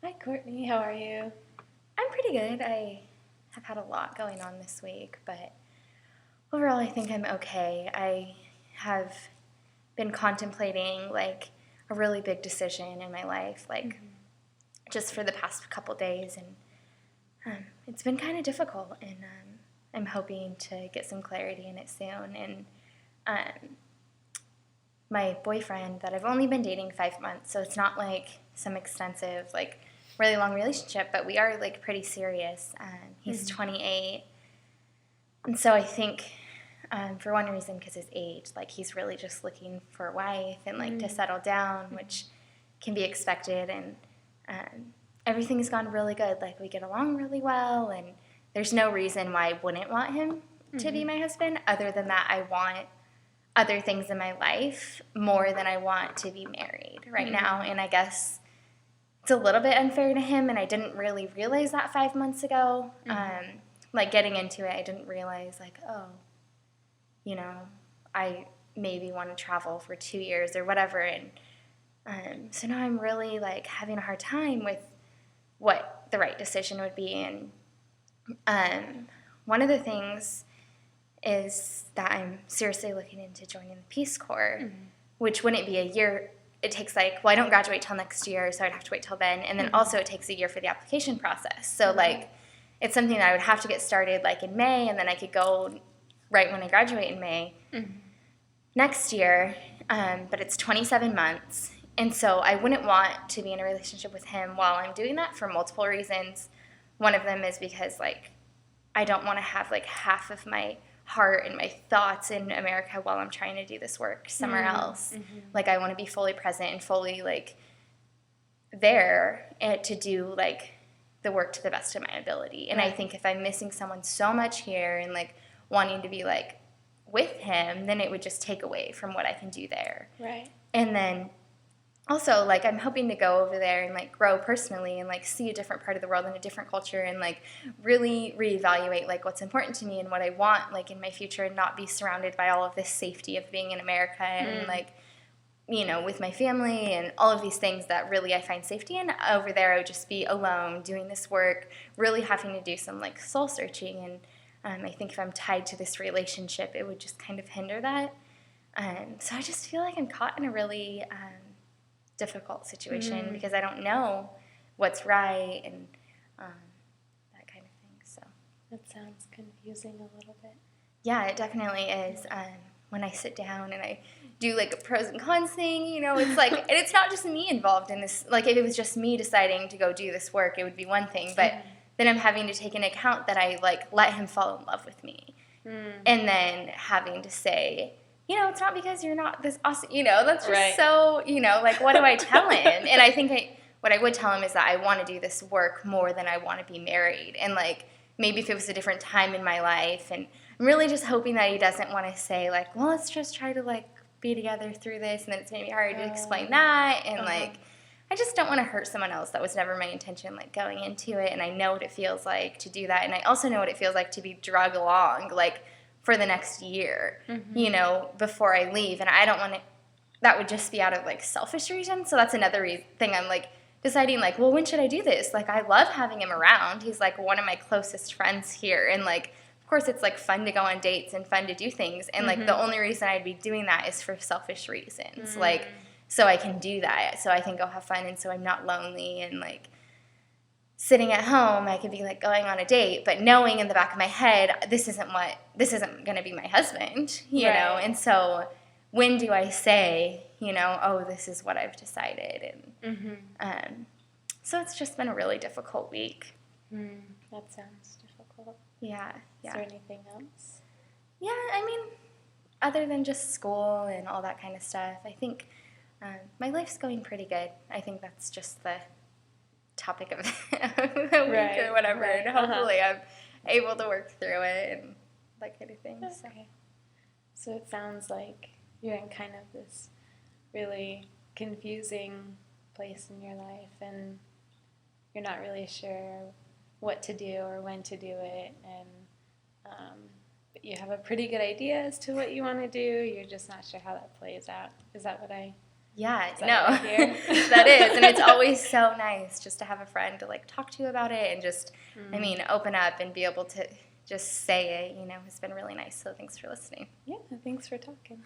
Hi, Courtney. How are you? I'm pretty good. I have had a lot going on this week, but overall I think I'm okay. I have been contemplating like a really big decision in my life, like just for the past couple days, and it's been kind of difficult, and I'm hoping to get some clarity in it soon. And um, my boyfriend that I've only been dating 5 months, so it's not like some extensive, like really long relationship, but we are like pretty serious. He's 28, and so I think for one reason, because his age, like he's really just looking for a wife and like to settle down, which can be expected, and everything's gone really good. Like we get along really well, and there's no reason why I wouldn't want him to be my husband, other than that I want other things in my life more than I want to be married right now. And I guess it's a little bit unfair to him, and I didn't really realize that 5 months ago. Like getting into it, I didn't realize like, oh, you know, I maybe want to travel for 2 years or whatever. And so now I'm really like having a hard time with what the right decision would be. And one of the things is that I'm seriously looking into joining the Peace Corps, which wouldn't be a year. It takes like, well, I don't graduate till next year, so I'd have to wait till then. And then also it takes a year for the application process. So like, it's something that I would have to get started like in May, and then I could go right when I graduate in May next year. But it's 27 months. And so I wouldn't want to be in a relationship with him while I'm doing that for multiple reasons. One of them is because like, I don't want to have like half of my heart and my thoughts in America while I'm trying to do this work somewhere else. Like I want to be fully present and fully like there to do like the work to the best of my ability. And I think if I'm missing someone so much here and like wanting to be like with him, then it would just take away from what I can do there. Right. And then also like I'm hoping to go over there and like grow personally and like see a different part of the world and a different culture, and like really reevaluate like what's important to me and what I want like in my future, and not be surrounded by all of this safety of being in America and like, you know, with my family and all of these things that really I find safety in. Over there I would just be alone doing this work, really having to do some like soul searching. And I think if I'm tied to this relationship, it would just kind of hinder that. So I just feel like I'm caught in a really difficult situation because I don't know what's right and that kind of thing. So That sounds confusing a little bit. yeah, it definitely is. When I sit down and I do like a pros and cons thing, you know, it's like, and it's not just me involved in this. Like if it was just me deciding to go do this work, it would be one thing. But then I'm having to take into account that I like let him fall in love with me, and then having to say, you know, it's not because you're not this awesome, you know, that's just so, you know, like what do I tell him? And I think what I would tell him is that I want to do this work more than I want to be married. And like maybe if it was a different time in my life, and I'm really just hoping that he doesn't want to say like, well, let's just try to like be together through this, and then it's going to be hard to explain that. And like, I just don't want to hurt someone else. That was never my intention, like going into it. And I know what it feels like to do that. And I also know what it feels like to be drug along, like for the next year, you know, before I leave. And I don't want to, that would just be out of like selfish reasons. So that's another thing I'm like deciding like, well, when should I do this? Like, I love having him around. He's like one of my closest friends here. And like, of course it's like fun to go on dates and fun to do things. And like the only reason I'd be doing that is for selfish reasons. Like, so I can do that. So I can go have fun. And so I'm not lonely and like, sitting at home, I could be like going on a date, but knowing in the back of my head, this isn't going to be my husband, you know? And so when do I say, you know, oh, this is what I've decided? And so it's just been a really difficult week. That sounds difficult. Yeah. Is there anything else? Yeah, I mean, other than just school and all that kind of stuff, I think my life's going pretty good. I think that's just the topic of the week or whatever, and hopefully I'm able to work through it and that kind of thing. Okay. So it sounds like you're in kind of this really confusing place in your life, and you're not really sure what to do or when to do it, and but you have a pretty good idea as to what you want to do. You're just not sure how that plays out. Is that what I Yeah, Is that no, what I hear? that is, and it's always so nice just to have a friend to like talk to about it and just, I mean, open up and be able to just say it. You know, it's been really nice. So thanks for listening. Yeah, thanks for talking.